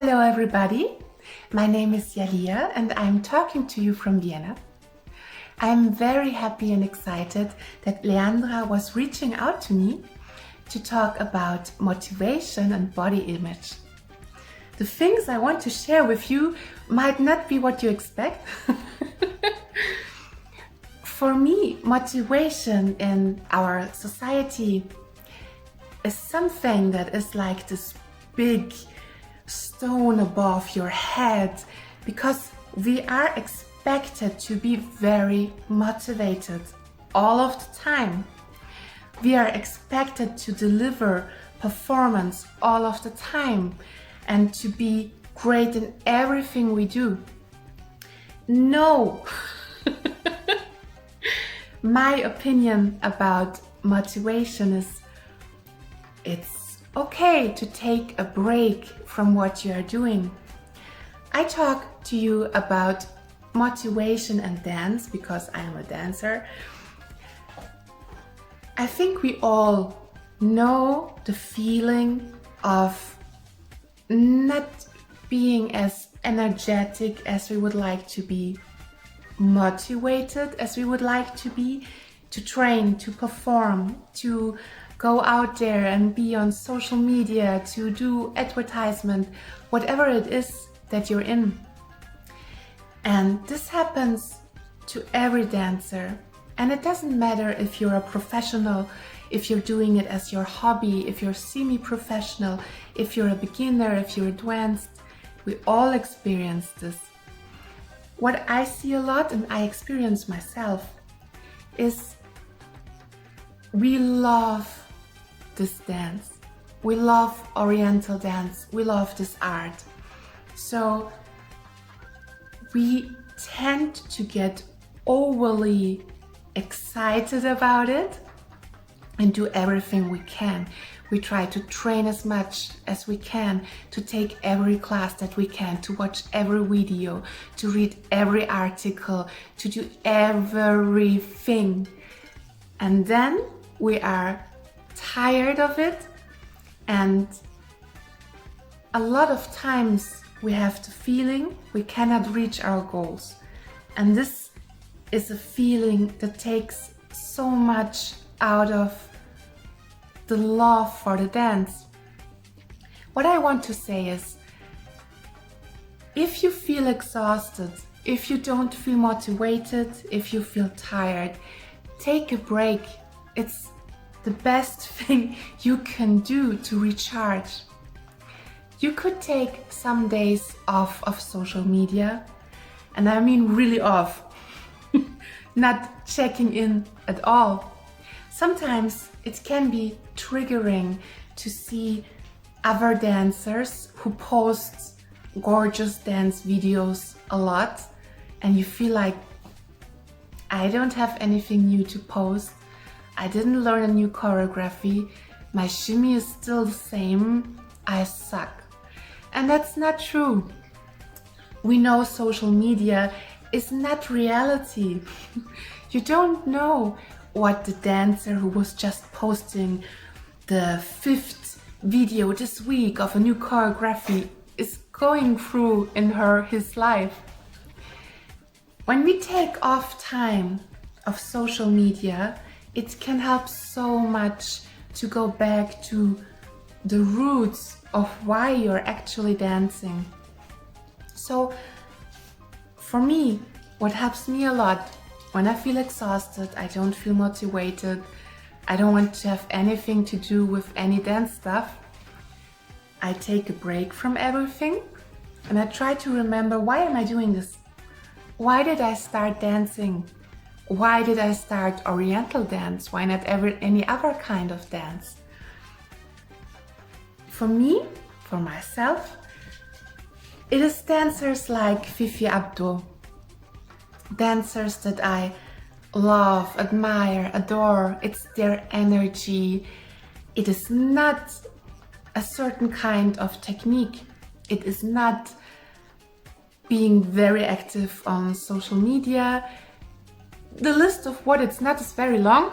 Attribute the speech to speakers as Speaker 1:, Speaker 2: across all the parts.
Speaker 1: Hello everybody, my name is Yalia and I'm talking to you from Vienna. I'm very happy and excited that Leandra was reaching out to me to talk about motivation and body image. The things I want to share with you might not be what you expect. For me, motivation in our society is something that is like this big stone above your head, because we are expected to be very motivated all of the time. We are expected to deliver performance all of the time and to be great in everything we do. No! My opinion about motivation is it's okay to take a break from what you are doing. I talk to you about motivation and dance because I am a dancer. I think we all know the feeling of not being as energetic as we would like to be, motivated as we would like to be, to train, to perform, to go out there and be on social media, to do advertisement, whatever it is that you're in. And this happens to every dancer. And it doesn't matter if you're a professional, if you're doing it as your hobby, if you're semi-professional, if you're a beginner, if you're advanced. We all experience this. What I see a lot, and I experience myself, is we love this dance. We love Oriental dance. We love this art. So we tend to get overly excited about it and do everything we can. We try to train as much as we can, to take every class that we can, to watch every video, to read every article, to do everything. And then we are tired of it, and a lot of times we have the feeling we cannot reach our goals. And this is a feeling that takes so much out of the love for the dance. What I want to say is, if you feel exhausted, if you don't feel motivated, if you feel tired, take a break. It's the best thing you can do to recharge. You could take some days off of social media, and I mean really off, not checking in at all. Sometimes it can be triggering to see other dancers who post gorgeous dance videos a lot, and you feel like, I don't have anything new to post. I didn't learn a new choreography. My shimmy is still the same. I suck. And that's not true. We know social media is not reality. You don't know what the dancer who was just posting the 5th video this week of a new choreography is going through in his life. When we take off time of social media, it can help so much to go back to the roots of why you're actually dancing. So for me, what helps me a lot when I feel exhausted, I don't feel motivated, I don't want to have anything to do with any dance stuff, I take a break from everything and I try to remember, why am I doing this? Why did I start dancing? Why did I start Oriental dance? Why not any other kind of dance? For me, for myself, it is dancers like Fifi Abdo, dancers that I love, admire, adore. It's their energy. It is not a certain kind of technique. It is not being very active on social media. The list of what it's not is very long.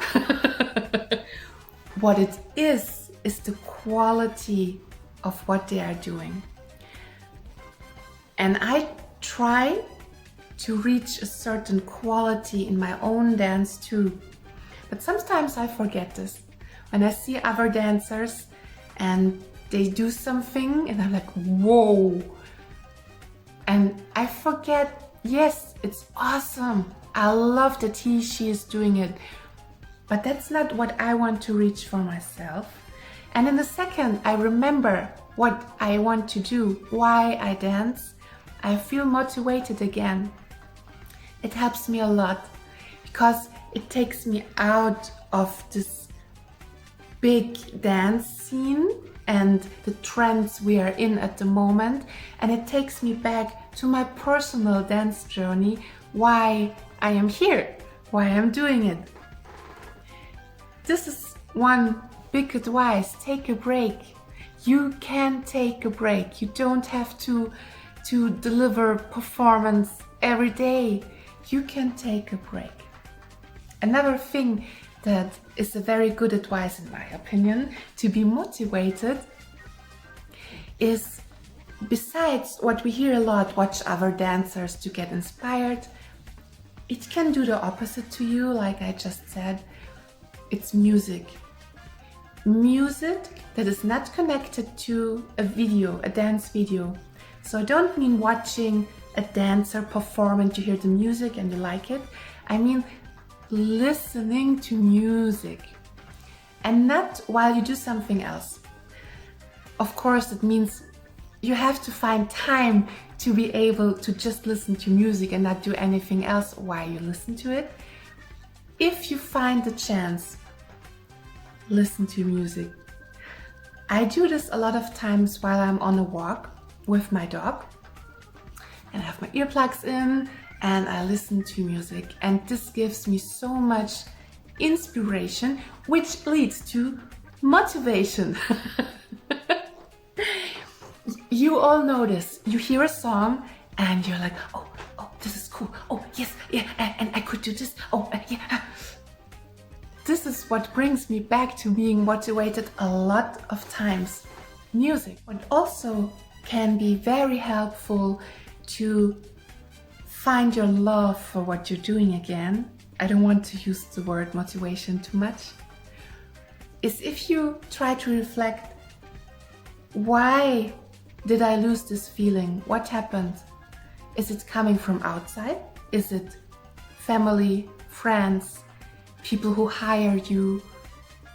Speaker 1: What it is the quality of what they are doing. And I try to reach a certain quality in my own dance too. But sometimes I forget this. When I see other dancers and they do something and I'm like, whoa. And I forget, yes, it's awesome. I love that she is doing it. But that's not what I want to reach for myself. And in a second, I remember what I want to do, why I dance. I feel motivated again. It helps me a lot because it takes me out of this big dance scene and the trends we are in at the moment, and it takes me back to my personal dance journey, why I am here, why I'm doing it. This is one big advice: take a break. You can take a break. You don't have to deliver performance every day. You can take a break. Another thing that is a very good advice in my opinion to be motivated is, besides what we hear a lot, watch other dancers to get inspired, it can do the opposite to you, like I just said. It's music. Music that is not connected to a video, a dance video. So I don't mean watching a dancer perform and you hear the music and you like it. I mean listening to music, and not while you do something else. Of course, it means you have to find time to be able to just listen to music and not do anything else while you listen to it. If you find the chance, listen to music. I do this a lot of times while I'm on a walk with my dog, and I have my earplugs in and I listen to music, and this gives me so much inspiration, which leads to motivation. You all know this. You hear a song and you're like, oh, this is cool. Oh, yes, yeah, and I could do this. Oh, yeah. This is what brings me back to being motivated a lot of times. Music. What also can be very helpful to find your love for what you're doing again, I don't want to use the word motivation too much, is if you try to reflect, why did I lose this feeling? What happened? Is it coming from outside? Is it family, friends, people who hire you,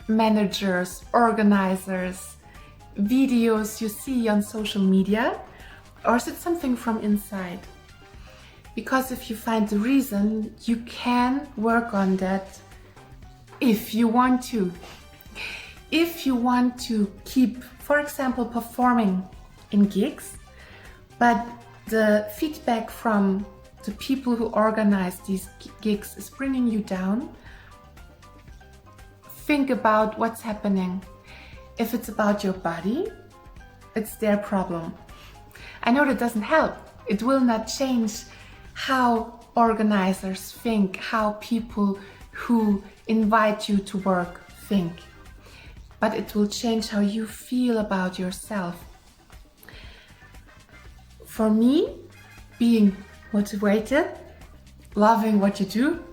Speaker 1: managers, organizers, videos you see on social media? Or is it something from inside? Because if you find the reason, you can work on that if you want to. If you want to keep, for example, performing in gigs, but the feedback from the people who organize these gigs is bringing you down, think about what's happening. If it's about your body, it's their problem. I know that doesn't help. It will not change how organizers think, how people who invite you to work think. But it will change how you feel about yourself. For me, being motivated, loving what you do,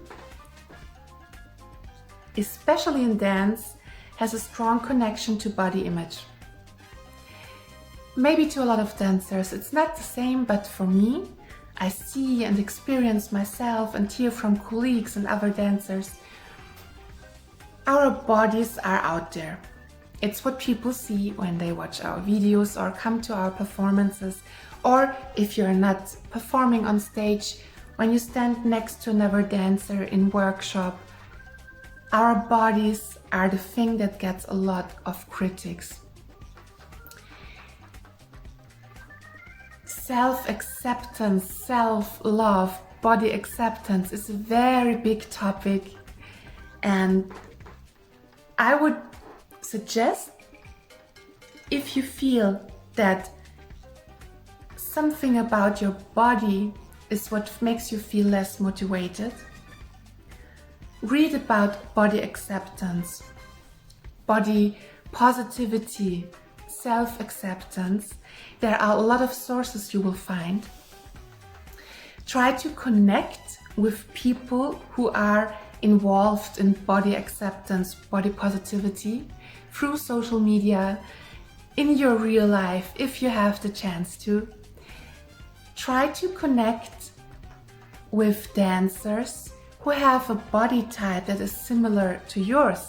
Speaker 1: especially in dance, has a strong connection to body image. Maybe to a lot of dancers it's not the same, but for me, I see and experience myself and hear from colleagues and other dancers. Our bodies are out there. It's what people see when they watch our videos or come to our performances, or if you're not performing on stage, when you stand next to another dancer in workshop. Our bodies are the thing that gets a lot of critics. Self-acceptance, self-love, body acceptance is a very big topic, and I would suggest, if you feel that something about your body is what makes you feel less motivated, read about body acceptance, body positivity, self-acceptance. There are a lot of sources you will find. Try to connect with people who are involved in body acceptance, body positivity through social media, in your real life, if you have the chance to. Try to connect with dancers who have a body type that is similar to yours.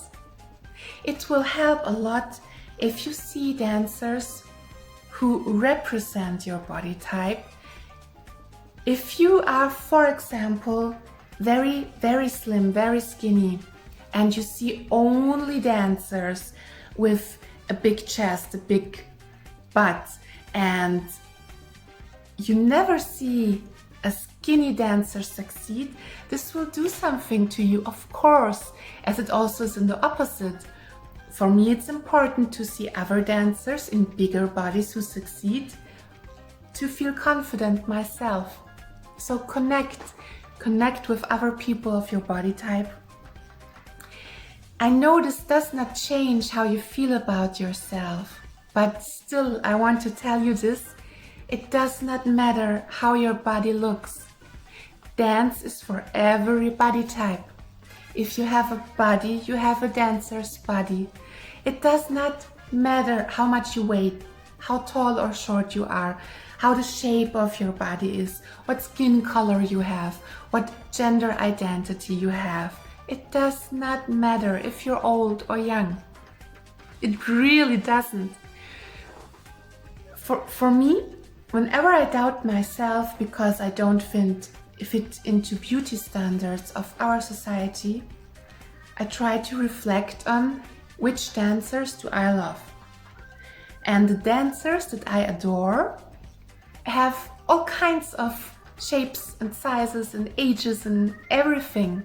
Speaker 1: It will help a lot if you see dancers who represent your body type. If you are, for example, very, very slim, very skinny, and you see only dancers with a big chest, a big butt, and you never see a skinny dancer succeed, this will do something to you, of course, as it also is in the opposite. For me, it's important to see other dancers in bigger bodies who succeed, to feel confident myself. So connect with other people of your body type. I know this does not change how you feel about yourself, but still I want to tell you this. It does not matter how your body looks. Dance is for every body type. If you have a body, you have a dancer's body. It does not matter how much you weigh, how tall or short you are, how the shape of your body is, what skin color you have, what gender identity you have. It does not matter if you're old or young. It really doesn't. For me, whenever I doubt myself because I don't fit into beauty standards of our society, I try to reflect on which dancers do I love. And the dancers that I adore have all kinds of shapes and sizes and ages and everything.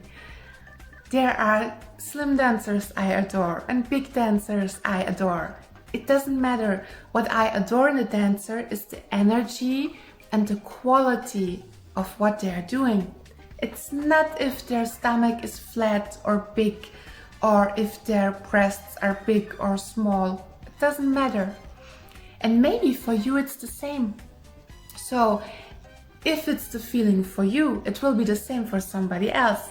Speaker 1: There are slim dancers I adore and big dancers I adore. It doesn't matter. What I adore in a dancer is the energy and the quality of what they are doing. It's not if their stomach is flat or big, or if their breasts are big or small. It doesn't matter. And maybe for you it's the same. So if it's the feeling for you, it will be the same for somebody else.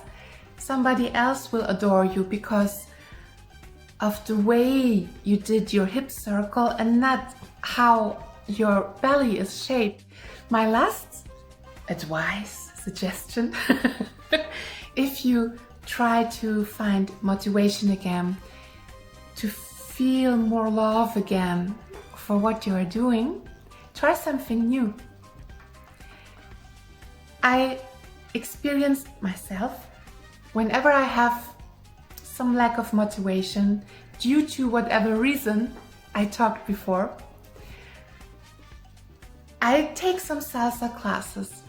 Speaker 1: Somebody else will adore you because of the way you did your hip circle and not how your belly is shaped. My last advice, suggestion, if you try to find motivation again, to feel more love again for what you are doing, try something new. I experienced myself whenever I have some lack of motivation due to whatever reason I talked before, I take some salsa classes,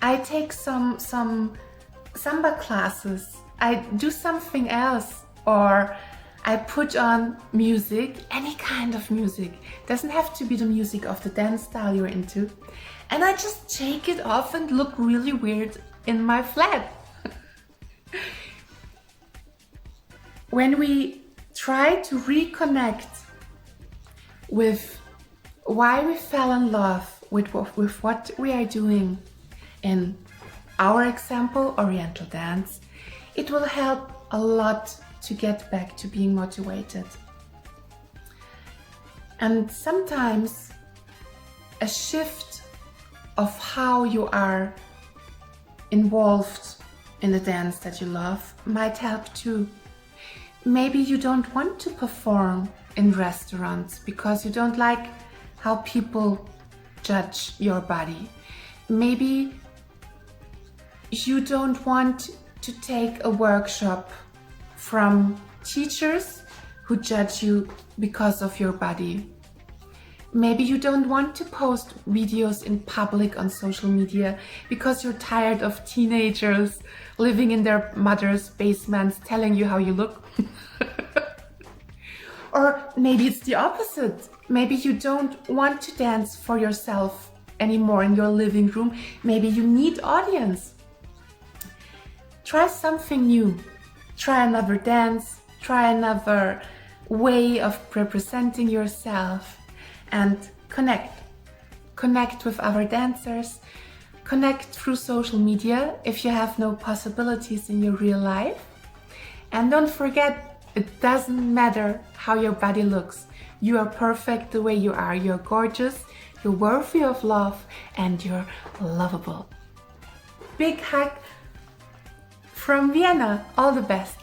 Speaker 1: I take some samba classes, I do something else, or I put on music, any kind of music. Doesn't have to be the music of the dance style you're into. And I just take it off and look really weird in my flat. When we try to reconnect with why we fell in love with what we are doing, in our example, Oriental dance, it will help a lot to get back to being motivated. And sometimes a shift of how you are involved in the dance that you love might help too. Maybe you don't want to perform in restaurants because you don't like how people judge your body. Maybe you don't want to take a workshop from teachers who judge you because of your body. Maybe you don't want to post videos in public on social media because you're tired of teenagers living in their mother's basements telling you how you look. Or maybe it's the opposite. Maybe you don't want to dance for yourself anymore in your living room. Maybe you need audience. Try something new. Try another dance. Try another way of representing yourself. and connect. Connect with other dancers, connect through social media if you have no possibilities in your real life. And don't forget, it doesn't matter how your body looks. You are perfect the way you are. You're gorgeous, you're worthy of love, and you're lovable. Big hug from Vienna. All the best.